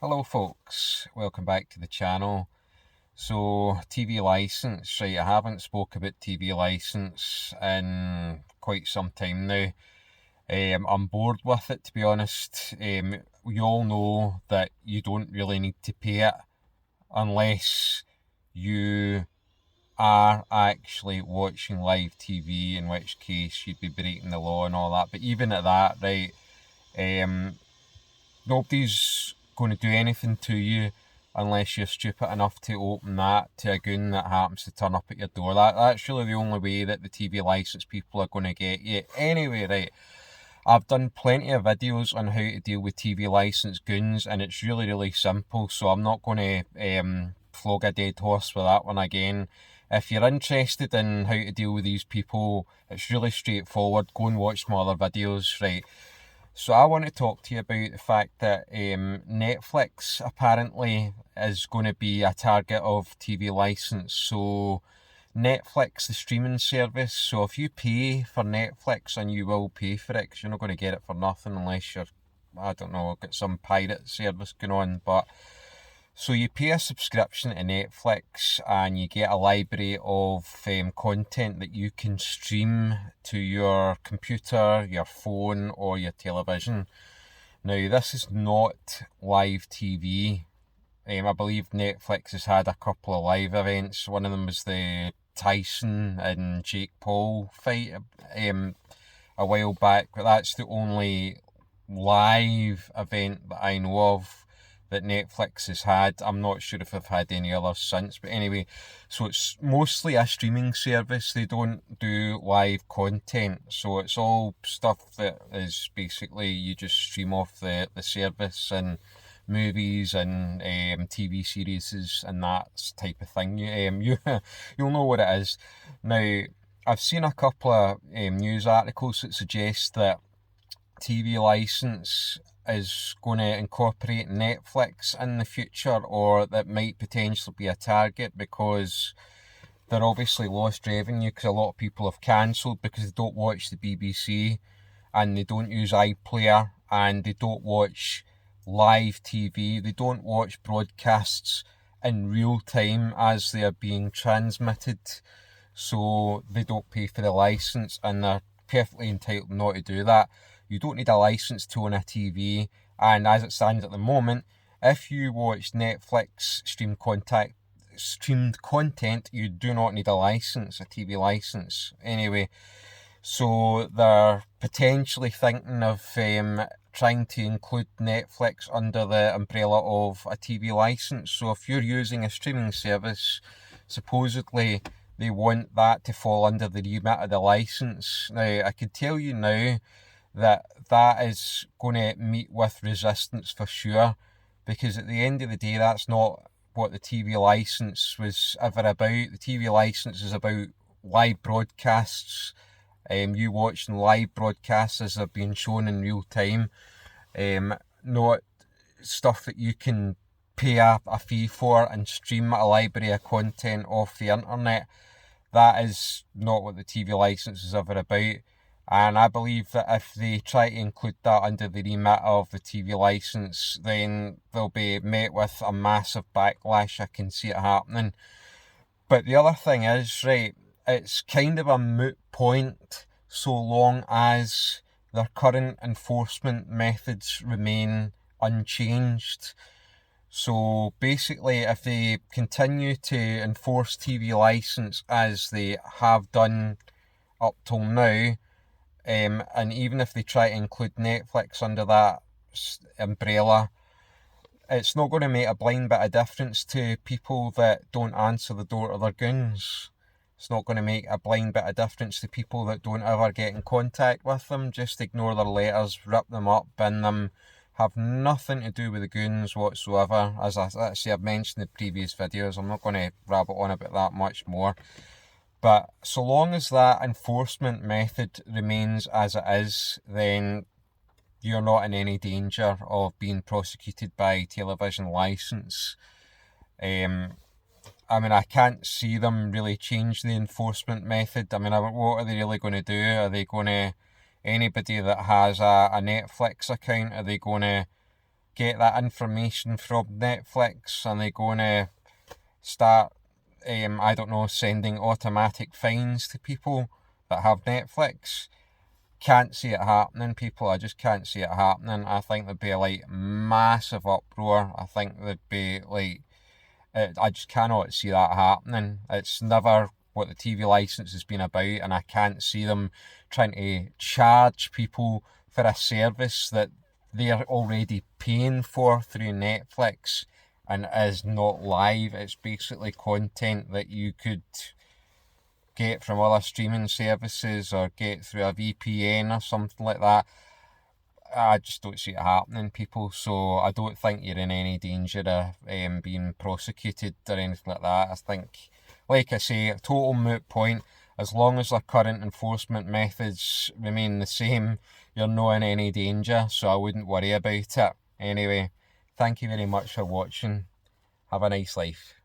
Hello folks, welcome back to the channel. So TV license, right, I haven't spoke about TV license in quite some time now. I'm bored with it, to be honest. We all know that you don't really need to pay it unless you are actually watching live TV, in which case you'd be breaking the law and all that. But even at that, right, um, nobody's going to do anything to you unless you're stupid enough to open that to a goon that happens to turn up at your door. That's really the only way that the TV license people are going to get you. Anyway, right, I've done plenty of videos on how to deal with TV license goons, and it's really simple, so I'm not going to flog a dead horse with that one again. If you're interested in how to deal with these people, it's really straightforward. Go and watch my other videos, right? So I want to talk to you about the fact that Netflix apparently is going to be a target of TV license. So Netflix, the streaming service. So if you pay for Netflix, and you will pay for it, because you're not going to get it for nothing unless you're, I don't know, got some pirate service going on. But so you pay a subscription to Netflix and you get a library of content that you can stream to your computer, your phone, or your television. Now, this is not live TV. I believe Netflix has had a couple of live events. One of them was the Tyson and Jake Paul fight a while back, but that's the only live event that I know of that Netflix has had. I'm not sure if they've had any others since, but anyway, so it's mostly a streaming service. They don't do live content, so it's all stuff that is basically you just stream off the service, and movies and TV series and that type of thing. You'll know what it is. Now, I've seen a couple of news articles that suggest that TV license is going to incorporate Netflix in the future, or that might potentially be a target, because they're obviously lost revenue because a lot of people have cancelled because they don't watch the BBC and they don't use iPlayer and they don't watch live TV. They don't watch broadcasts in real time as they are being transmitted, so they don't pay for the license, and they're perfectly entitled not to do that. You don't need a license to own a TV, and as it stands at the moment, if you watch Netflix streamed content, you do not need a license, a TV license. Anyway, so they're potentially thinking of trying to include Netflix under the umbrella of a TV license. So if you're using a streaming service, supposedly they want that to fall under the remit of the license. Now, I can tell you now that that is going to meet with resistance for sure, because at the end of the day, that's not what the TV license was ever about. The TV license is about live broadcasts, you watching live broadcasts as they're being shown in real time, not stuff that you can pay a fee for and stream a library of content off the internet. That is not what the TV license is ever about. And I believe that if they try to include that under the remit of the TV license, then they'll be met with a massive backlash. I can see it happening. But the other thing is, right, it's kind of a moot point so long as their current enforcement methods remain unchanged. So basically, if they continue to enforce TV license as they have done up till now, and even if they try to include Netflix under that umbrella, it's not going to make a blind bit of difference to people that don't answer the door to their goons. It's not going to make a blind bit of difference to people that don't ever get in contact with them. Just ignore their letters, rip them up, bin them. Have nothing to do with the goons whatsoever. As I've mentioned in the previous videos, I'm not going to rabbit on about that much more. But so long as that enforcement method remains as it is, then you're not in any danger of being prosecuted by television license. I can't see them really change the enforcement method. What are they really going to do? Are they going to, anybody that has a Netflix account, are they going to get that information from Netflix and they're going to start, I don't know, sending automatic fines to people that have Netflix. Can't see it happening, people. I just can't see it happening. I think there'd be like massive uproar. I think there'd be like, I just cannot see that happening. It's never what the TV license has been about, and I can't see them trying to charge people for a service that they're already paying for through Netflix and is not live. It's basically content that you could get from other streaming services or get through a VPN or something like that. I just don't see it happening, people. So I don't think you're in any danger of being prosecuted or anything like that. I think, like I say, a total moot point. As long as the current enforcement methods remain the same, you're not in any danger, so I wouldn't worry about it. Anyway, thank you very much for watching. Have a nice life.